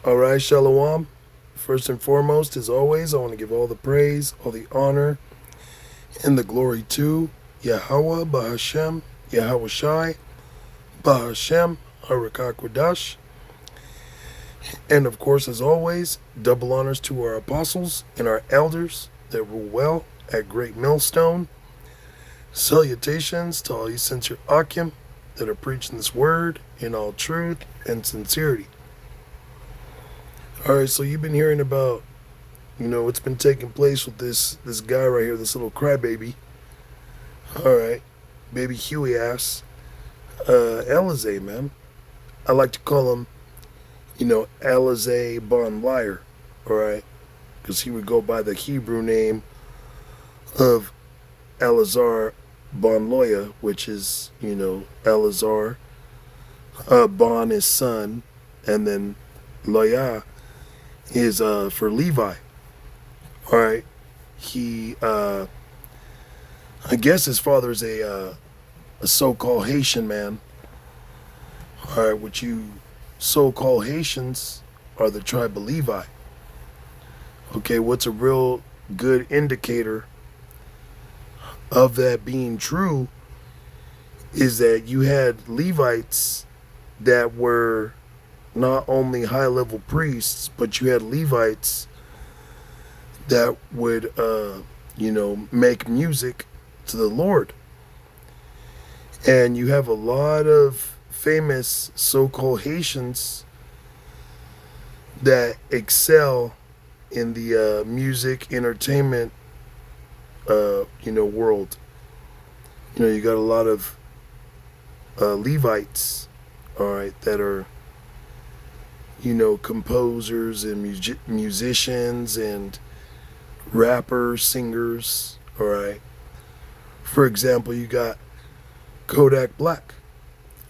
All right, Shalom. First and foremost, as always, I want to give all the praise, all the honor, and the glory to Yahweh, Bahashem, Yahweh Shai, Bahashem, Harakakwadash. And of course, as always, double honors to our apostles and our elders that rule well at Great Millstone. Salutations to all you sincere Akim that are preaching this word in all truth and sincerity. All right, so you've been hearing about, what's been taking place with this guy right here, this little crybaby. All right, baby Huey ass, Alizé, man. I like to call him, Alizé Bon Liar. All right, because he would go by the Hebrew name of Elazar Bon Loya, which is, Elazar. Bon is son, and then Loya is for Levi. All right, he I guess his father's a so-called Haitian man. All right, which you so-called Haitians are the tribe of Levi. Okay, what's a real good indicator of that being true is that you had Levites that were not only high-level priests, but you had Levites that would, make music to the Lord. And you have a lot of famous so-called Haitians that excel in the music, entertainment, world. You got a lot of Levites, all right, that are composers and musicians and rappers, singers, all right. For example, you got Kodak Black,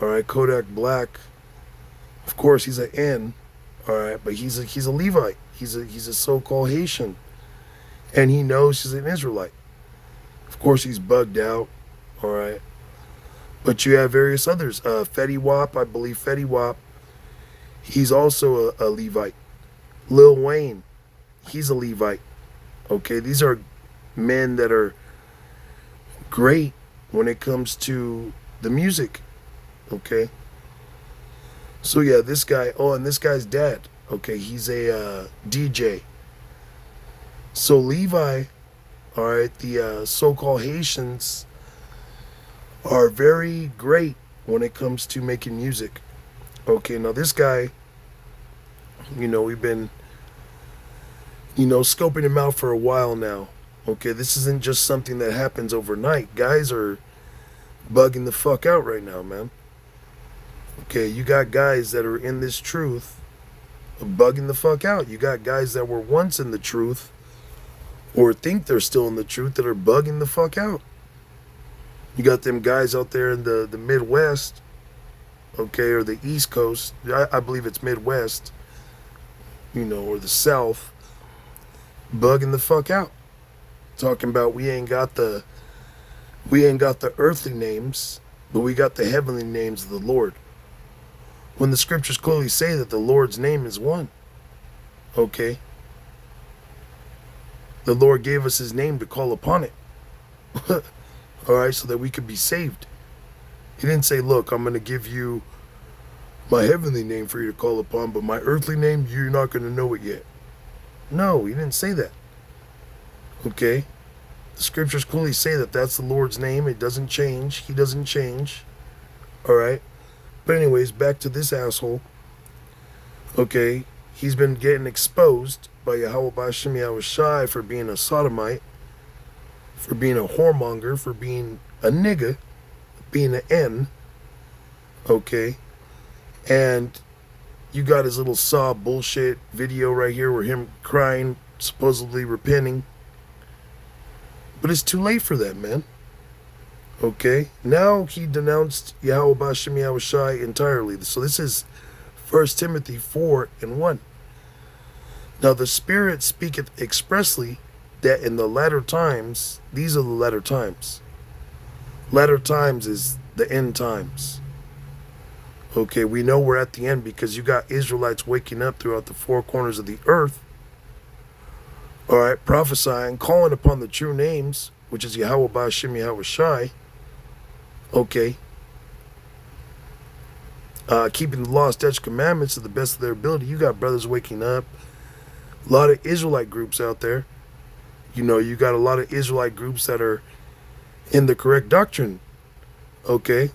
all right. Kodak Black, of course, he's an N, all right, but he's a Levite. He's a so-called Haitian, and he knows he's an Israelite. Of course, he's bugged out, all right. But you have various others. Fetty Wap, I believe Fetty Wap, he's also a Levite. Lil Wayne, he's a Levite. Okay, these are men that are great when it comes to the music. Okay. So yeah, this guy, and this guy's dad, okay, he's a DJ. So Levi, all right, the so-called Haitians are very great when it comes to making music. Okay, now this guy, we've been, scoping him out for a while now. Okay, this isn't just something that happens overnight. Guys are bugging the fuck out right now, man. Okay, you got guys that are in this truth bugging the fuck out. You got guys that were once in the truth or think they're still in the truth that are bugging the fuck out. You got them guys out there in the Midwest, okay, or the East Coast. I believe it's Midwest, or the South, bugging the fuck out. Talking about we ain't got the earthly names, but we got the heavenly names of the Lord. When the scriptures clearly say that the Lord's name is one. Okay. The Lord gave us his name to call upon it. All right, so that we could be saved. He didn't say, look, I'm going to give you my heavenly name for you to call upon, but my earthly name, you're not going to know it yet. No, he didn't say that. Okay? The scriptures clearly say that that's the Lord's name. It doesn't change. He doesn't change. All right? But anyways, back to this asshole. Okay? He's been getting exposed by Yahweh Bashim Yahweh Shai for being a sodomite, for being a whoremonger, for being a nigga, being an N. Okay? And you got his little sob bullshit video right here where him crying, supposedly repenting. But it's too late for that, man. Okay? Now he denounced Yahweh Bashim Yahweh Shai entirely. So this is 1 Timothy 4:1. Now the Spirit speaketh expressly that in the latter times, these are the latter times. Latter times is the end times. Okay, we know we're at the end because you got Israelites waking up throughout the four corners of the earth. All right, prophesying, calling upon the true names, which is Yahweh Ba'Shem Yahweh Shai. Okay. Keeping the law, statutes, commandments to the best of their ability. You got brothers waking up. A lot of Israelite groups out there. You know, you got a lot of Israelite groups that are in the correct doctrine. Okay.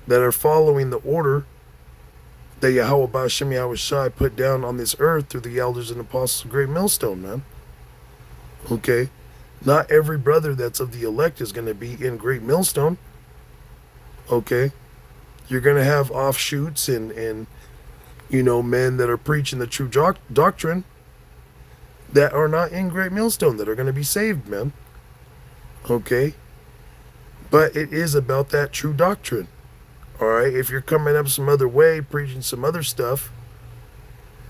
That are following the order that Yahweh Ba'Shem Yahweh Shai put down on this earth through the elders and apostles of Great Millstone, man. Okay. Not every brother that's of the elect is going to be in Great Millstone. Okay. You're going to have offshoots and you know, men that are preaching the true doctrine that are not in Great Millstone that are going to be saved, man. Okay. But it is about that true doctrine. All right. If you're coming up some other way, preaching some other stuff,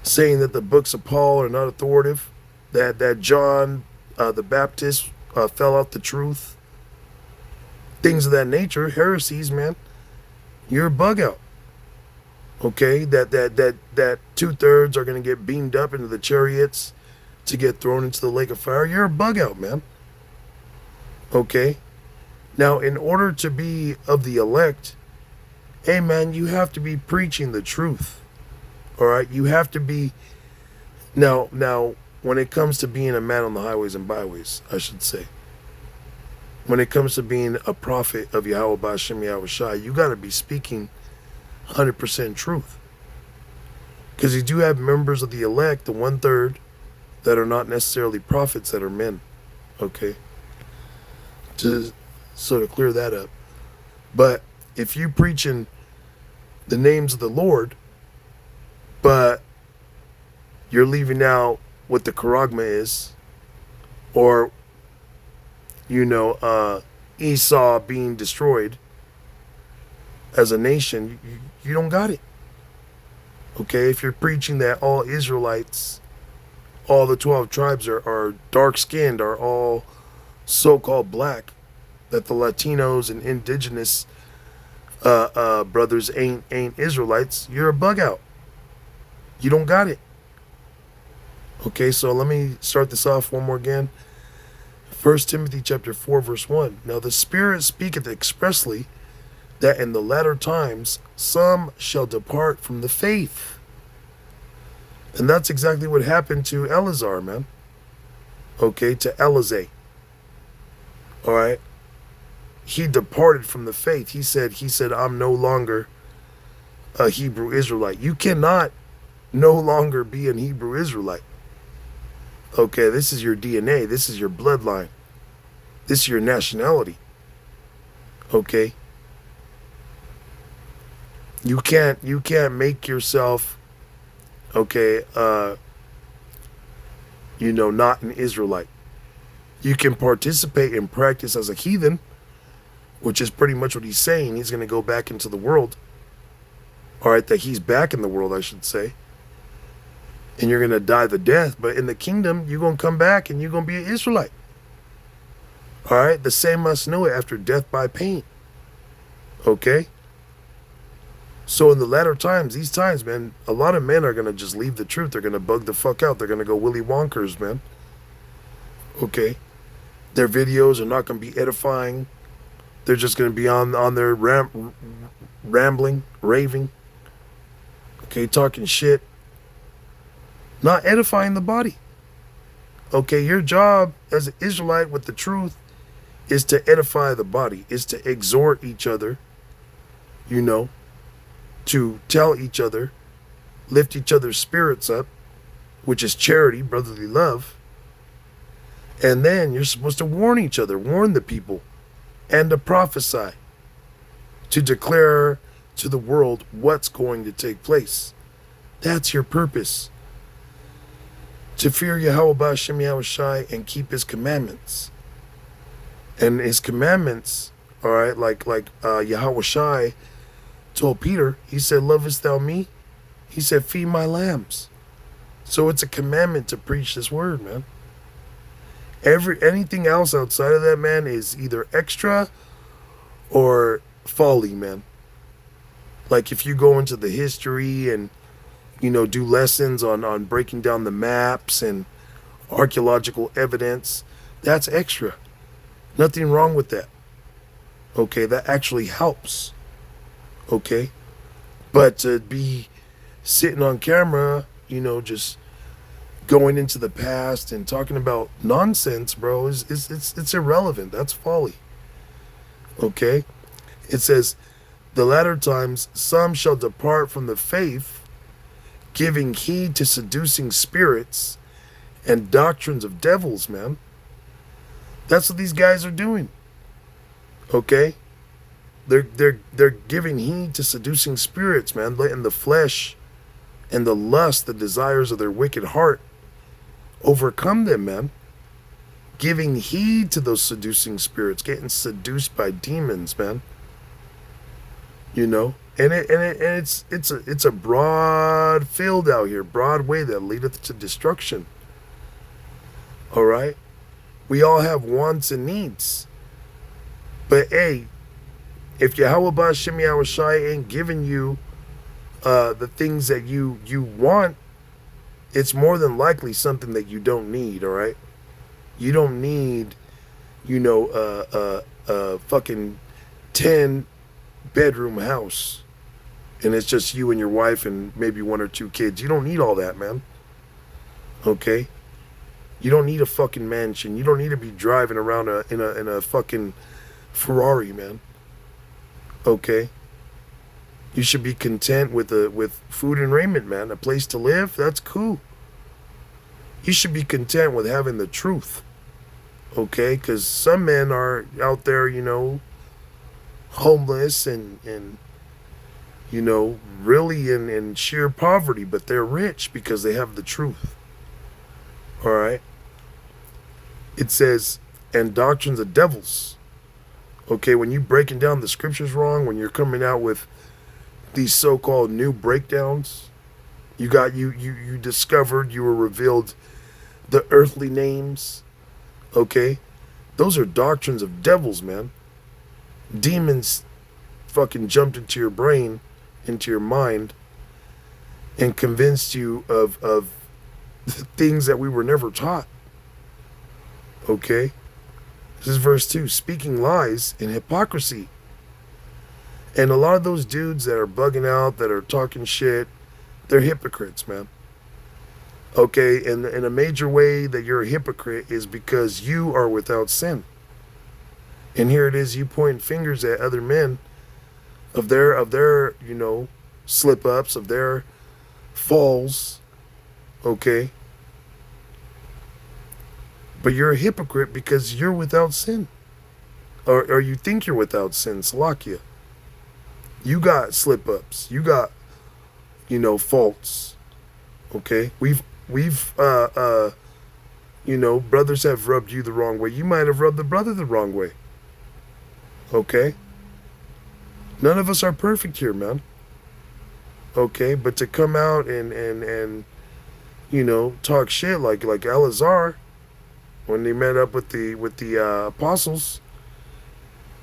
saying that the books of Paul are not authoritative, that John the Baptist fell out the truth, things of that nature, heresies, man, you're a bug out. Okay, that 2/3 are going to get beamed up into the chariots to get thrown into the lake of fire. You're a bug out, man. Okay, now in order to be of the elect, hey man, you have to be preaching the truth. All right, you have to be. Now, when it comes to being a man on the highways and byways, I should say, when it comes to being a prophet of Yahweh Ba'Shem Yahweh Shai, you got to be speaking 100% truth. Because you do have members of the elect, the 1/3, that are not necessarily prophets, that are men. Okay? To sort of clear that up. But if you preaching the names of the Lord, but you're leaving out what the charagma is, or, you know, Esau being destroyed as a nation, you don't got it. Okay, if you're preaching that all Israelites, all the 12 tribes are dark-skinned, are all so-called black, that the Latinos and indigenous brothers ain't Israelites, you're a bug out. You don't got it. Okay, so let me start this off one more again. 1 Timothy chapter 4, verse 1. Now the Spirit speaketh expressly that in the latter times some shall depart from the faith. And that's exactly what happened to Eleazar, man. Okay, to Elazar. All right. He departed from the faith. He said, I'm no longer a Hebrew Israelite. You cannot no longer be an Hebrew Israelite. Okay, this is your DNA. This is your bloodline. This is your nationality. Okay. You can't make yourself, okay, you know, not an Israelite. You can participate in practice as a heathen, which is pretty much what he's saying. He's going to go back into the world. All right, that he's back in the world, I should say. And you're going to die the death. But in the kingdom, you're going to come back and you're going to be an Israelite. All right, the same must know it after death by pain. Okay? So in the latter times, these times, man, a lot of men are going to just leave the truth. They're going to bug the fuck out. They're going to go Willy Wonkers, man. Okay? Their videos are not going to be edifying. They're just going to be on their rambling, raving. Okay, talking shit. Not edifying the body. Okay, your job as an Israelite with the truth is to edify the body, is to exhort each other, you know, to tell each other, lift each other's spirits up, which is charity, brotherly love. And then you're supposed to warn each other, warn the people, and to prophesy, to declare to the world what's going to take place. That's your purpose. To fear Yahweh Ba'Shem Yahweh Shai and keep his commandments. And his commandments, all right, like Yahweh Shai told Peter, he said, lovest thou me? He said, feed my lambs. So it's a commandment to preach this word, man. Anything else outside of that, man, is either extra or folly, man. Like if you go into the history and, do lessons on breaking down the maps and archaeological evidence, that's extra. Nothing wrong with that. Okay, that actually helps. Okay? But to be sitting on camera, just going into the past and talking about nonsense, bro, it's irrelevant. That's folly. Okay? It says, the latter times some shall depart from the faith, giving heed to seducing spirits and doctrines of devils, man. That's what these guys are doing. Okay? They're giving heed to seducing spirits, man, letting the flesh and the lust, the desires of their wicked heart overcome them, man. Giving heed to those seducing spirits, getting seduced by demons, man. It's a broad field out here, broad way that leadeth to destruction. All right? We all have wants and needs. But hey, if Yahweh Ba'Shem Yahushai ain't giving you the things that you want, it's more than likely something that you don't need, all right? You don't need, a fucking 10-bedroom house, and it's just you and your wife and maybe 1 or 2 kids. You don't need all that, man. Okay? You don't need a fucking mansion. You don't need to be driving around in a fucking Ferrari, man. Okay? You should be content with food and raiment, man. A place to live, that's cool. You should be content with having the truth. Okay? Because some men are out there, homeless and really in sheer poverty, but they're rich because they have the truth. All right? It says, and doctrines of devils. Okay, when you're breaking down the scriptures wrong, when you're coming out with these so-called new breakdowns, you discovered, you were revealed the earthly names. Okay? Those are doctrines of devils, man. Demons fucking jumped into your brain, into your mind, and convinced you of things that we were never taught. Okay? This is verse 2. Speaking lies and hypocrisy. And a lot of those dudes that are bugging out, that are talking shit, they're hypocrites, man. Okay? And in a major way that you're a hypocrite is because you are without sin. And here it is, you point fingers at other men of their slip-ups, of their falls. Okay? But you're a hypocrite because you're without sin. Or you think you're without sin, Salakia. You got slip-ups. You got, faults. Okay? We've brothers have rubbed you the wrong way. You might have rubbed the brother the wrong way. Okay? None of us are perfect here, man. Okay? But to come out and talk shit like Elazar, when they met up with the apostles,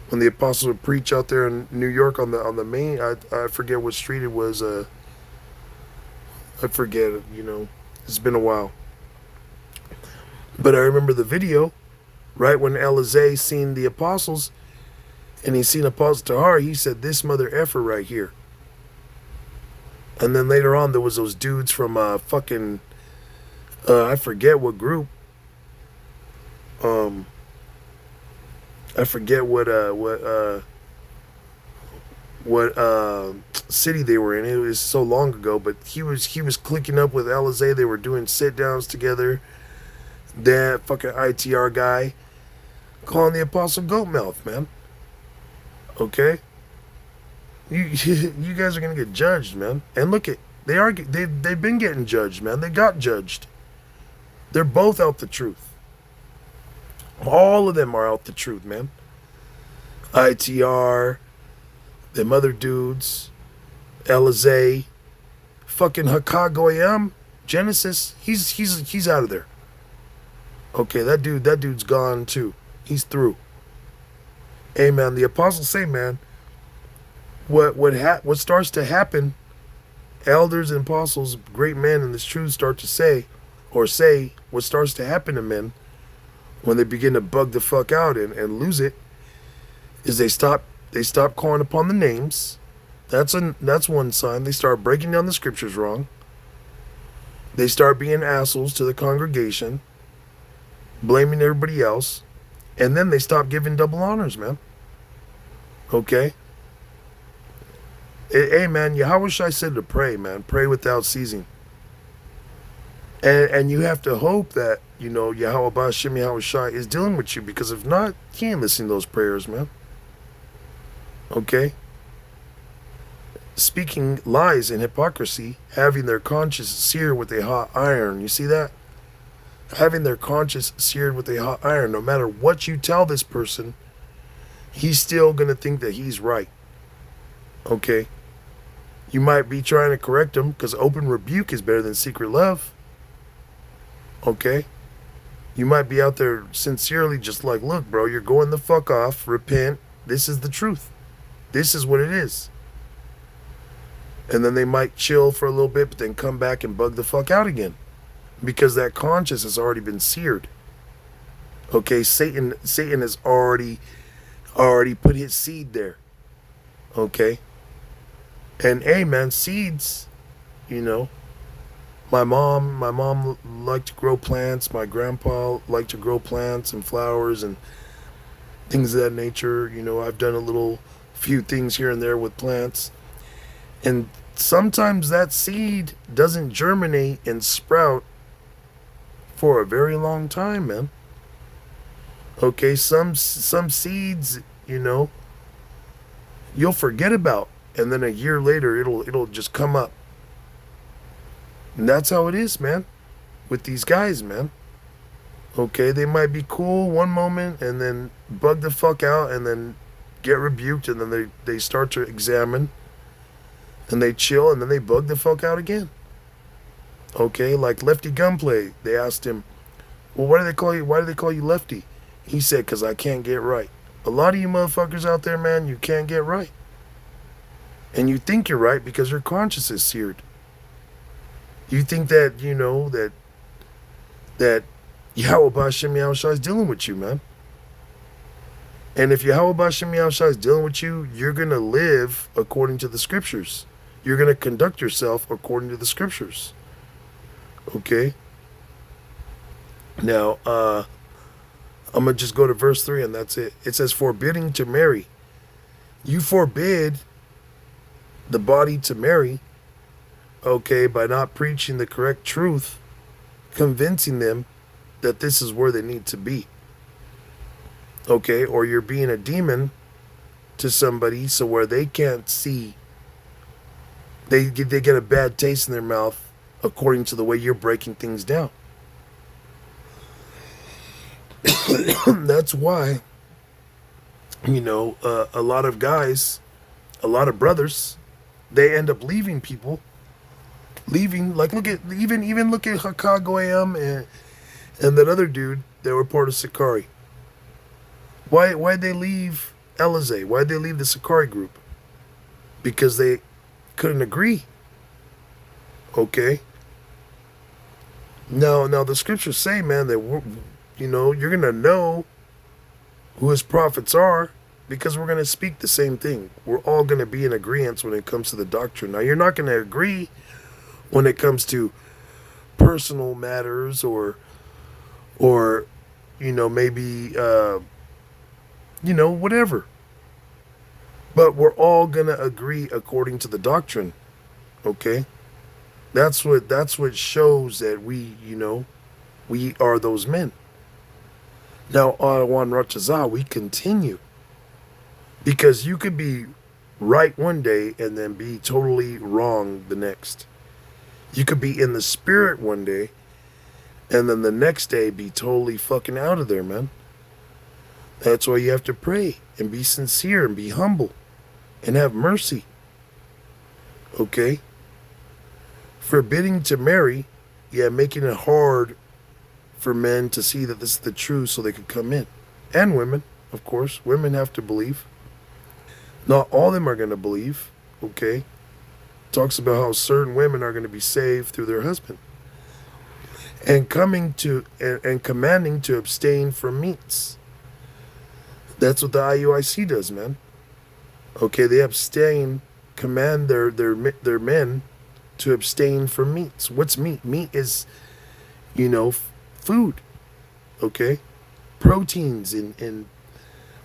when the apostles would preach out there in New York on the main, I forget what street it was. I forget it. It's been a while. But I remember the video, right when Elazar seen the apostles, and he seen Apostle Tahar, he said, "This mother effer right here." And then later on, there was those dudes from I forget what group. I forget what city they were in. It was so long ago, but he was clicking up with Elazar. They were doing sit downs together. That fucking ITR guy calling the apostle Goatmouth, man. Okay, you guys are gonna get judged, man. And look they've been getting judged, man. They got judged. They're both out the truth. All of them are out the truth, man. ITR, them other dudes, Elazar, fucking Hakagoyam, Genesis, he's out of there. Okay, that dude's gone too. He's through. Hey, man, the apostles say, man, what starts to happen, elders and apostles, great men in this truth start to say, what starts to happen to men when they begin to bug the fuck out and lose it, is they stop calling upon the names. That's one sign. They start breaking down the scriptures wrong. They start being assholes to the congregation, blaming everybody else, and then they stop giving double honors, man. Okay? Hey, man, Yahushua said to pray, man. Pray without ceasing. And you have to hope that, Yahweh Ba'Shem Yahushua is dealing with you, because if not, he ain't listening to those prayers, man. Okay? Speaking lies and hypocrisy, having their conscience seared with a hot iron. You see that? Having their conscience seared with a hot iron. No matter what you tell this person, he's still going to think that he's right. Okay? You might be trying to correct him, because open rebuke is better than secret love. Okay? You might be out there sincerely just like, look, bro, you're going the fuck off. Repent. This is the truth. This is what it is. And then they might chill for a little bit, but then come back and bug the fuck out again, because that conscience has already been seared. Okay, Satan has already put his seed there. Okay, and hey, man, seeds. My mom liked to grow plants. My grandpa liked to grow plants and flowers and things of that nature. I've done a few things here and there with plants. And sometimes that seed doesn't germinate and sprout for a very long time, man. Okay, some seeds, you'll forget about, and then a year later it'll just come up. And that's how it is, man, with these guys, man. Okay, they might be cool one moment and then bug the fuck out and then get rebuked, and then they start to examine. And they chill, and then they bug the fuck out again. Okay, like Lefty Gunplay. They asked him, well, why do they call you Lefty? He said, because I can't get right. A lot of you motherfuckers out there, man, you can't get right. And you think you're right because your conscience is seared. You think that, that Yahweh Ba'Shem Yahushua is dealing with you, man. And if Yahweh Ba'Shem Yahushua is dealing with you, you're going to live according to the scriptures. You're going to conduct yourself according to the scriptures. Okay? Now, I'm going to just go to verse 3, and that's it. It says, forbidding to marry. You forbid the body to marry, okay, by not preaching the correct truth, convincing them that this is where they need to be. Okay? Or you're being a demon to somebody so where they can't see. They get a bad taste in their mouth according to the way you're breaking things down. That's why, a lot of guys, a lot of brothers, they end up leaving people. Like look at Hakagoyam and that other dude that were part of Sakari. Why'd they leave Elazeh? Why'd they leave the Sakari group? Because they couldn't agree. Okay. Now the scriptures say, man, that you're gonna know who his prophets are, because we're gonna speak the same thing. We're all gonna be in agreement when it comes to the doctrine. Now, you're not gonna agree when it comes to personal matters or maybe whatever. But we're all gonna agree according to the doctrine. Okay? That's what shows that we are those men. Now, on Ratchazah, we continue. Because you could be right one day and then be totally wrong the next. You could be in the spirit one day and then the next day be totally fucking out of there, man. That's why you have to pray and be sincere and be humble and have mercy. Okay? Forbidding to marry, making it hard for men to see that this is the truth so they could come in. And women, of course. Women have to believe. Not all of them are going to believe, okay? Talks about how certain women are going to be saved through their husband. And coming to and commanding to abstain from meats. That's what the IUIC does, man. Okay, they abstain, command their men to abstain from meats. What's meat? Meat is, food. Okay, proteins in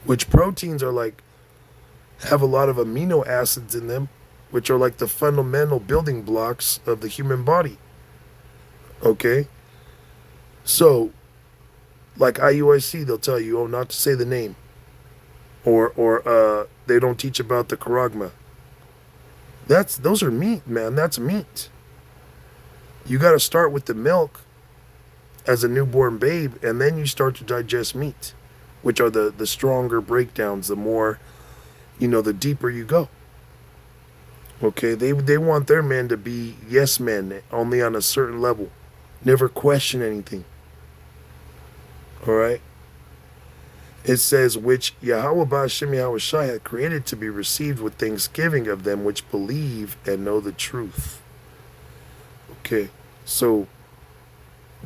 which proteins are like have a lot of amino acids in them, which are like the fundamental building blocks of the human body. Okay, so like IUIC, they'll tell you, oh, not to say the name, or they don't teach about the charagma. Those are meat, man. That's meat. You got to start with the milk as a newborn babe, and then you start to digest meat, which are the stronger breakdowns, the more, the deeper you go. Okay, they want their men to be yes men, only on a certain level. Never question anything. All right? It says, which Yahweh Ba'Shem Yahweh Shai had created to be received with thanksgiving of them which believe and know the truth. Okay, so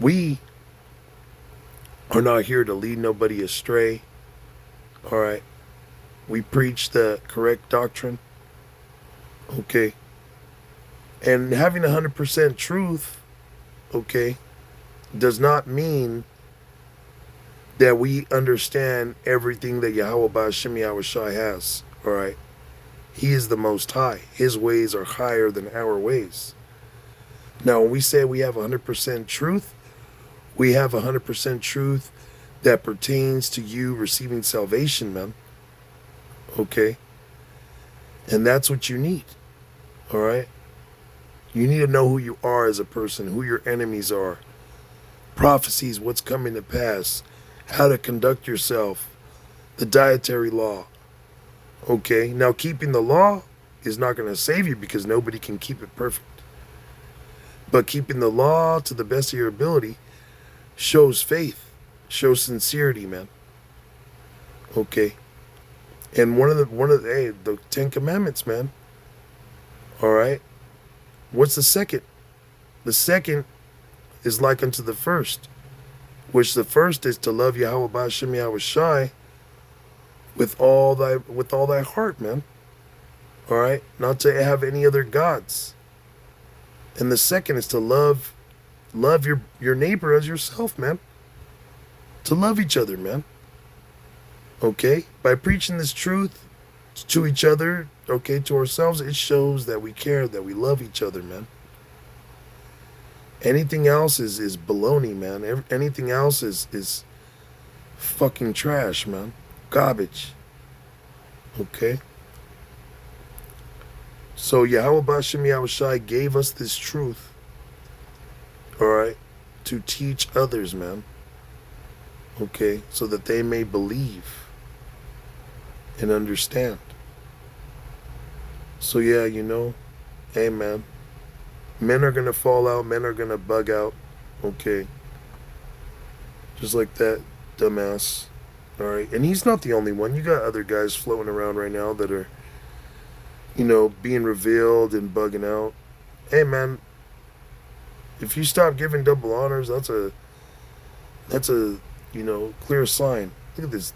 we are not here to lead nobody astray. All right, we preach the correct doctrine. Okay, and having 100% truth, okay, does not mean that we understand everything that Yahweh Ba'Shem Yahweh Shai has. All right, He is the Most High. His ways are higher than our ways. Now, when we say we have 100% truth, we have 100% truth that pertains to you receiving salvation, man. Okay? And that's what you need. All right? You need to know who you are as a person, who your enemies are, prophecies, what's coming to pass, how to conduct yourself, the dietary law. Okay? Now, keeping the law is not going to save you because nobody can keep it perfect. But keeping the law to the best of your ability shows faith, shows sincerity, man. Okay. And one of the 10 Commandments, man. All right. What's the second? The second is like unto the first, which the first is to love Yahweh Ba'Shem Yahweh Shai with all thy heart, man. All right. Not to have any other gods. And the second is to love your neighbor as yourself, man. To love each other, man. Okay? By preaching this truth to each other, okay, to ourselves, it shows that we care, that we love each other, man. Anything else is baloney, man. Anything else is fucking trash, man. Garbage. Okay? So Yahweh Ba'Shem Yahweh Shai gave us this truth, all right, to teach others, man, okay, so that they may believe and understand. So yeah, hey, man, men are going to fall out, men are going to bug out, okay, just like that dumbass, all right, and he's not the only one. You got other guys floating around right now that are being revealed and bugging out. Hey, man, if you stop giving double honors, that's a clear sign. Look at this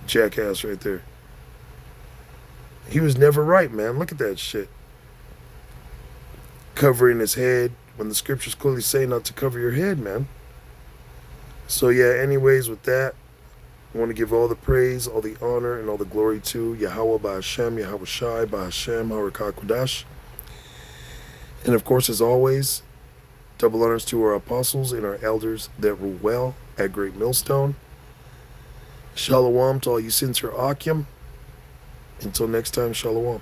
jackass right there. He was never right, man. Look at that shit. Covering his head when the scriptures clearly say not to cover your head, man. So yeah, anyways, with that, I want to give all the praise, all the honor, and all the glory to Yahweh Ba'Shem, Yahweh Shai, Ba'Shem, Harakah Kodash. And of course, as always, double honors to our apostles and our elders that rule well at Great Millstone. Shalom to all you sincere Akim. Until next time, shalom.